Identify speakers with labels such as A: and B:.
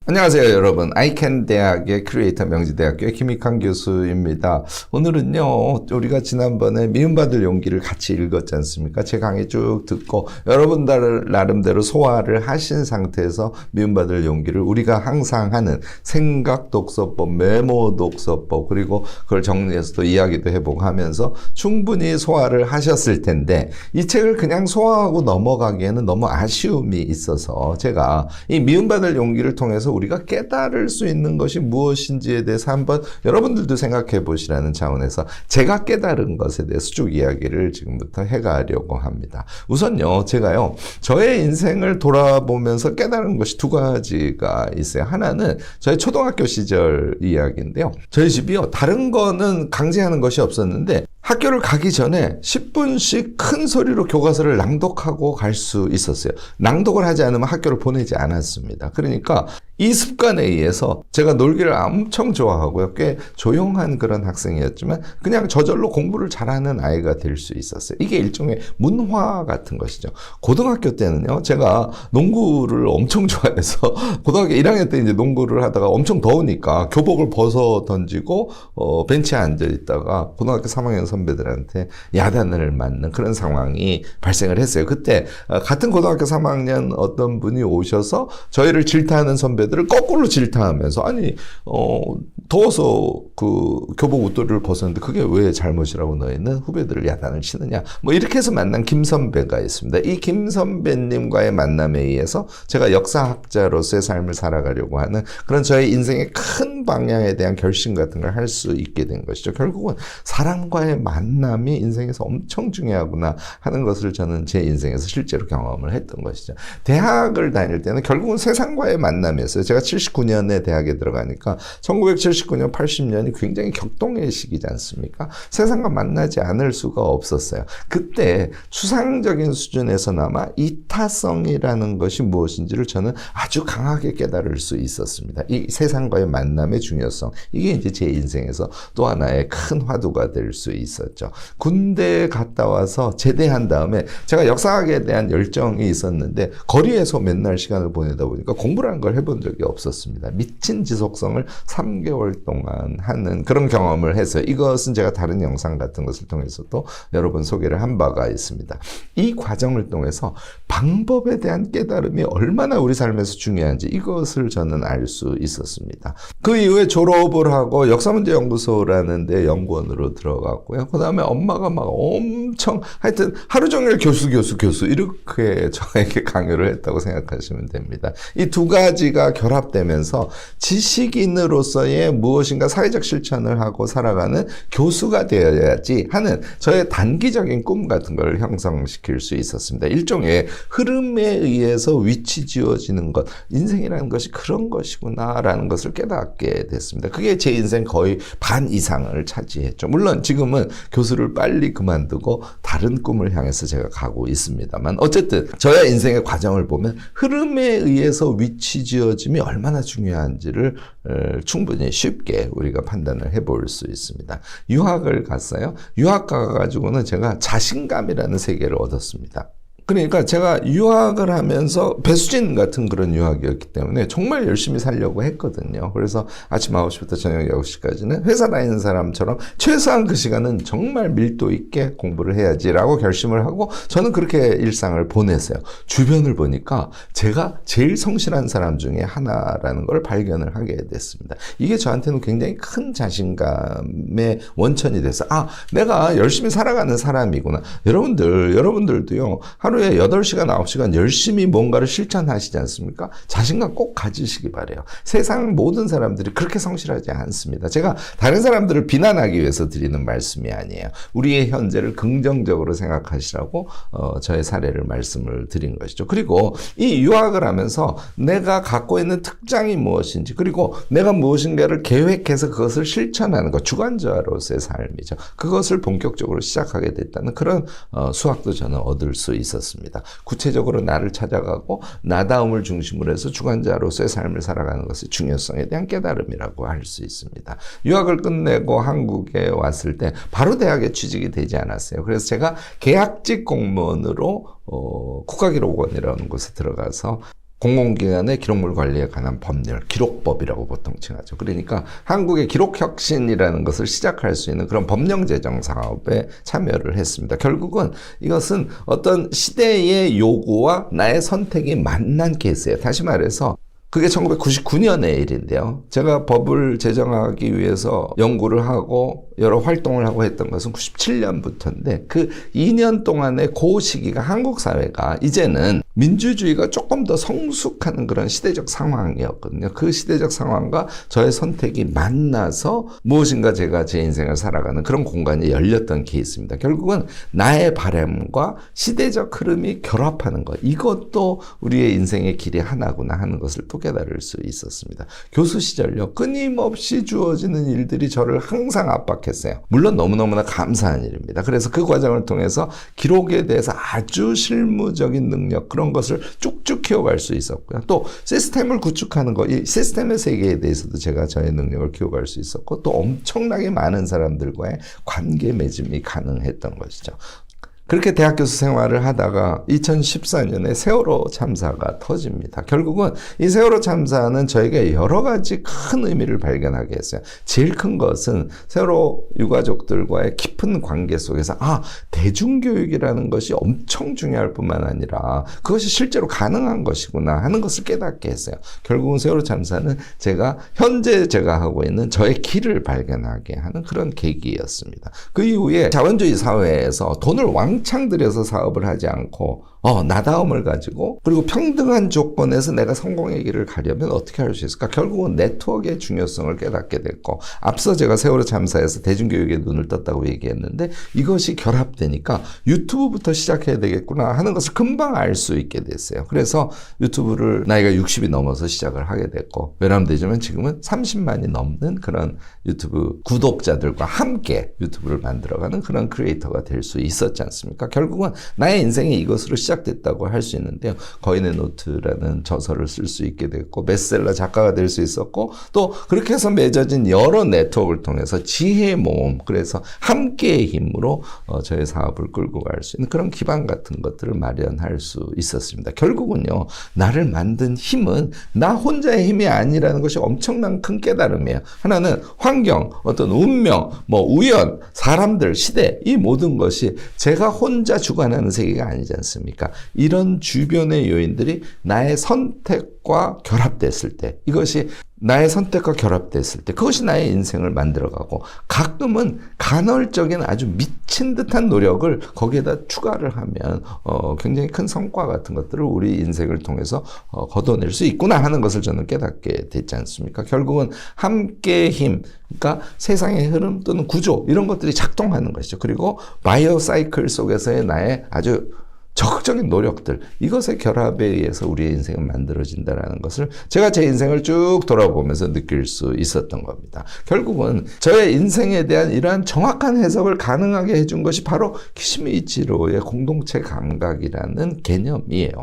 A: 안녕하세요 여러분, 아이캔 대학의 크리에이터 명지대학교의 김익환 교수입니다. 오늘은요 우리가 지난번에 미움받을 용기를 같이 읽었지 않습니까? 제 강의 쭉 듣고 여러분들 나름대로 소화를 하신 상태에서 미움받을 용기를 우리가 항상 하는 생각 독서법, 메모 독서법, 그리고 그걸 정리해서 또 이야기도 해보고 하면서 충분히 소화를 하셨을 텐데, 이 책을 그냥 소화하고 넘어가기에는 너무 아쉬움이 있어서 제가 이 미움받을 용기를 통해서 우리가 깨달을 수 있는 것이 무엇인지에 대해서 한번 여러분들도 생각해 보시라는 차원에서 제가 깨달은 것에 대해서 쭉 이야기를 지금부터 해가려고 합니다. 우선요, 제가요 저의 인생을 돌아보면서 깨달은 것이 두 가지가 있어요. 하나는 저의 초등학교 시절 이야기인데요, 저희 집이요 다른 거는 강제하는 것이 없었는데 학교를 가기 전에 10분씩 큰 소리로 교과서를 낭독하고 갈 수 있었어요. 낭독을 하지 않으면 학교를 보내지 않았습니다. 그러니까 이 습관에 의해서 제가 놀기를 엄청 좋아하고요, 꽤 조용한 그런 학생이었지만 그냥 저절로 공부를 잘하는 아이가 될 수 있었어요. 이게 일종의 문화 같은 것이죠. 고등학교 때는요, 제가 농구를 엄청 좋아해서 고등학교 1학년 때 이제 농구를 하다가 엄청 더우니까 교복을 벗어 던지고 벤치에 앉아 있다가 고등학교 3학년 선배들한테 야단을 맞는 그런 상황이 발생을 했어요. 그때 같은 고등학교 3학년 어떤 분이 오셔서 저희를 질타하는 선배들을 거꾸로 질타하면서, 아니 더워서 그 교복 웃도리를 벗었는데 그게 왜 잘못이라고 너희는 후배들을 야단을 치느냐, 뭐 이렇게 해서 만난 김 선배가 있습니다. 이 김 선배님과의 만남에 의해서 제가 역사학자로서의 삶을 살아가려고 하는 그런 저의 인생의 큰 방향에 대한 결심 같은 걸 할 수 있게 된 것이죠. 결국은 사람과의 만남이 인생에서 엄청 중요하구나 하는 것을 저는 제 인생에서 실제로 경험을 했던 것이죠. 대학을 다닐 때는 결국은 세상과의 만남이었어요. 제가 79년에 대학에 들어가니까 1979년, 80년이 굉장히 격동의 시기지 않습니까? 세상과 만나지 않을 수가 없었어요. 그때 추상적인 수준에서나마 이타성이라는 것이 무엇인지를 저는 아주 강하게 깨달을 수 있었습니다. 이 세상과의 만남의 중요성, 이게 이제 제 인생에서 또 하나의 큰 화두가 될 수 있었죠. 군대 갔다 와서 제대한 다음에 제가 역사학에 대한 열정이 있었는데 거리에서 맨날 시간을 보내다 보니까 공부라는 걸 해본 적이 없었습니다. 미친 지속성을 3개월 동안 하는 그런 경험을 했어요. 이것은 제가 다른 영상 같은 것을 통해서도 여러 번 소개를 한 바가 있습니다. 이 과정을 통해서 방법에 대한 깨달음이 얼마나 우리 삶에서 중요한지 이것을 저는 알 수 있었습니다. 그 이후에 졸업을 하고 역사문제연구소라는 데 연구원으로 들어갔고요. 그 다음에 엄마가 막 엄청 하여튼 하루 종일 교수 이렇게 저에게 강요를 했다고 생각하시면 됩니다. 이 두 가지가 결합되면서 지식인으로서의 무엇인가 사회적 실천을 하고 살아가는 교수가 되어야지 하는 저의 단기적인 꿈 같은 걸 형성시킬 수 있었습니다. 일종의 흐름에 의해서 위치 지어지는 것, 인생이라는 것이 그런 것이구나라는 것을 깨닫게 됐습니다. 그게 제 인생 거의 반 이상을 차지했죠. 물론 지금은 교수를 빨리 그만두고 다른 꿈을 향해서 제가 가고 있습니다만, 어쨌든 저의 인생의 과정을 보면 흐름에 의해서 위치 지어짐이 얼마나 중요한지를 충분히 쉽게 우리가 판단을 해볼 수 있습니다. 유학을 갔어요. 유학 가가지고는 제가 자신감이라는 세계를 얻었습니다. 그러니까 제가 유학을 하면서 배수진 같은 그런 유학이었기 때문에 정말 열심히 살려고 했거든요. 그래서 아침 9시부터 저녁 6시까지는 회사 다니는 사람처럼 최소한 그 시간은 정말 밀도 있게 공부를 해야지라고 결심을 하고 저는 그렇게 일상을 보냈어요. 주변을 보니까 제가 제일 성실한 사람 중에 하나라는 걸 발견을 하게 됐습니다. 이게 저한테는 굉장히 큰 자신감의 원천이 돼서, 아, 내가 열심히 살아가는 사람이구나. 여러분들도요, 하루에 8시간, 9시간 열심히 뭔가를 실천하시지 않습니까? 자신감 꼭 가지시기 바래요. 세상 모든 사람들이 그렇게 성실하지 않습니다. 제가 다른 사람들을 비난하기 위해서 드리는 말씀이 아니에요. 우리의 현재를 긍정적으로 생각하시라고 저의 사례를 말씀을 드린 것이죠. 그리고 이 유학을 하면서 내가 갖고 있는 특장이 무엇인지, 그리고 내가 무엇인가를 계획해서 그것을 실천하는 것, 주관자로서의 삶이죠. 그것을 본격적으로 시작하게 됐다는 그런 수학도 저는 얻을 수 있었습니다. 구체적으로 나를 찾아가고 나다움을 중심으로 해서 주관자로서의 삶을 살아가는 것의 중요성에 대한 깨달음이라고 할 수 있습니다. 유학을 끝내고 한국에 왔을 때 바로 대학에 취직이 되지 않았어요. 그래서 제가 계약직 공무원으로 국가기록원이라는 곳에 들어가서 공공기관의 기록물 관리에 관한 법률, 기록법이라고 보통 칭하죠. 그러니까 한국의 기록혁신이라는 것을 시작할 수 있는 그런 법령 제정 사업에 참여를 했습니다. 결국은 이것은 어떤 시대의 요구와 나의 선택이 만난 케이스예요. 다시 말해서 그게 1999년의 일인데요. 제가 법을 제정하기 위해서 연구를 하고 여러 활동을 하고 했던 것은 97년부터인데 그 2년 동안의 그 시기가 한국 사회가 이제는 민주주의가 조금 더 성숙하는 그런 시대적 상황이었거든요. 그 시대적 상황과 저의 선택이 만나서 무엇인가 제가 제 인생을 살아가는 그런 공간이 열렸던 케이스입니다. 결국은 나의 바람과 시대적 흐름이 결합하는 것. 이것도 우리의 인생의 길이 하나구나 하는 것을 또 깨달을 수 있었습니다. 교수 시절요. 끊임없이 주어지는 일들이 저를 항상 압박했어요. 물론 너무너무나 감사한 일입니다. 그래서 그 과정을 통해서 기록에 대해서 아주 실무적인 능력 그런 것을 쭉쭉 키워갈 수 있었고요. 또 시스템을 구축하는 것, 이 시스템의 세계에 대해서도 제가 저의 능력을 키워갈 수 있었고 또 엄청나게 많은 사람들과의 관계 맺음이 가능했던 것이죠. 그렇게 대학 교수 생활을 하다가 2014년에 세월호 참사가 터집니다. 결국은 이 세월호 참사는 저에게 여러 가지 큰 의미를 발견하게 했어요. 제일 큰 것은 세월호 유가족들과의 깊은 관계 속에서 대중교육이라는 것이 엄청 중요할 뿐만 아니라 그것이 실제로 가능한 것이구나 하는 것을 깨닫게 했어요. 결국은 세월호 참사는 현재 제가 하고 있는 저의 길을 발견하게 하는 그런 계기였습니다. 그 이후에 자본주의 사회에서 돈을 왕창 들여서 사업을 하지 않고 나다움을 가지고 그리고 평등한 조건에서 내가 성공의 길을 가려면 어떻게 할 수 있을까? 결국은 네트워크의 중요성을 깨닫게 됐고 앞서 제가 세월호 참사에서 대중교육에 눈을 떴다고 얘기했는데 이것이 결합되니까 유튜브부터 시작해야 되겠구나 하는 것을 금방 알 수 있게 됐어요. 그래서 유튜브를 나이가 60이 넘어서 시작을 하게 됐고 외람되지만 지금은 30만이 넘는 그런 유튜브 구독자들과 함께 유튜브를 만들어가는 그런 크리에이터가 될 수 있었지 않습니까? 결국은 나의 인생이 이것으로 시작됐다고 할 수 있는데요. 거인의 노트라는 저서를 쓸 수 있게 됐고 베스트셀러 작가가 될 수 있었고 또 그렇게 해서 맺어진 여러 네트워크를 통해서 지혜의 모험 그래서 함께의 힘으로 저의 사업을 끌고 갈 수 있는 그런 기반 같은 것들을 마련할 수 있었습니다. 결국은요. 나를 만든 힘은 나 혼자의 힘이 아니라는 것이 엄청난 큰 깨달음이에요. 하나는 환경, 어떤 운명, 우연, 사람들, 시대 이 모든 것이 제가 혼자 주관하는 세계가 아니지 않습니까? 이런 주변의 요인들이 나의 선택과 결합됐을 때 이것이 나의 선택과 결합됐을 때 그것이 나의 인생을 만들어가고 가끔은 간헐적인 아주 미친 듯한 노력을 거기에다 추가를 하면 굉장히 큰 성과 같은 것들을 우리 인생을 통해서 거둬낼 수 있구나 하는 것을 저는 깨닫게 됐지 않습니까? 결국은 함께의 힘 그러니까 세상의 흐름 또는 구조 이런 것들이 작동하는 것이죠. 그리고 바이오 사이클 속에서의 나의 아주 적극적인 노력들 이것의 결합에 의해서 우리의 인생은 만들어진다는 것을 제가 제 인생을 쭉 돌아보면서 느낄 수 있었던 겁니다. 결국은 저의 인생에 대한 이러한 정확한 해석을 가능하게 해준 것이 바로 키시미이치로의 공동체 감각이라는 개념이에요.